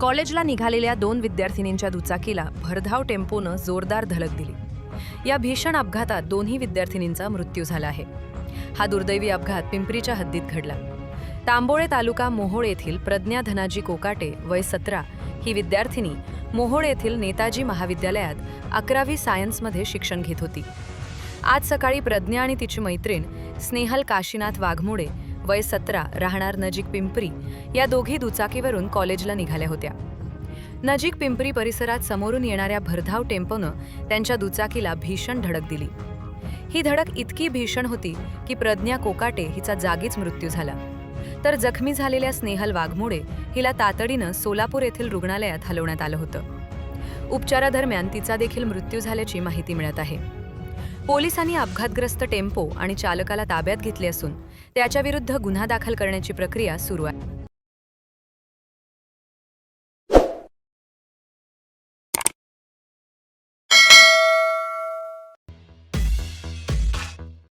कॉलेजला निघालेल्या 2 विद्यार्थिनींच्या दुचाकीला भरधाव टेम्पोनं जोरदार धडक दिली। या भीषण अपघातात दोन्ही विद्यार्थिनींचा मृत्यू झाला आहे। हा दुर्दैवी अपघात पिंपरीच्या हद्दीत घडला। तांबोळे तालुका मोहोळ येथील प्रज्ञा धनाजी कोकाटे वय 17 ही विद्यार्थिनी मोहोळ येथील नेताजी महाविद्यालयात 11वी सायन्समध्ये शिक्षण घेत होती। आज सकाळी प्रज्ञा आणि तिची मैत्रीण स्नेहल काशीनाथ वाघमोडे वय 17 राहणार नजीक पिंपरी या दोघी दुचाकीवरून कॉलेजला निघाल्या होत्या। नजीक पिंपरी परिसरात समोरून येणाऱ्या भरधाव टेम्पोनं त्यांच्या दुचाकीला भीषण धडक दिली। ही धडक इतकी भीषण होती की प्रज्ञा कोकाटे हिचा जागीच मृत्यू झाला, तर जखमी झालेल्या स्नेहल वाघमोडे हिला तातडीनं सोलापूर येथील रुग्णालयात हलवण्यात आलं होतं। उपचारादरम्यान तिचा देखील मृत्यू झाल्याची माहिती मिळत आहे। पोलिसांनी अपघातग्रस्त टेम्पो आणि चालकाला ताब्यात घेतले असून त्याच्याविरुद्ध गुन्हा दाखल करण्याची प्रक्रिया सुरू आहे।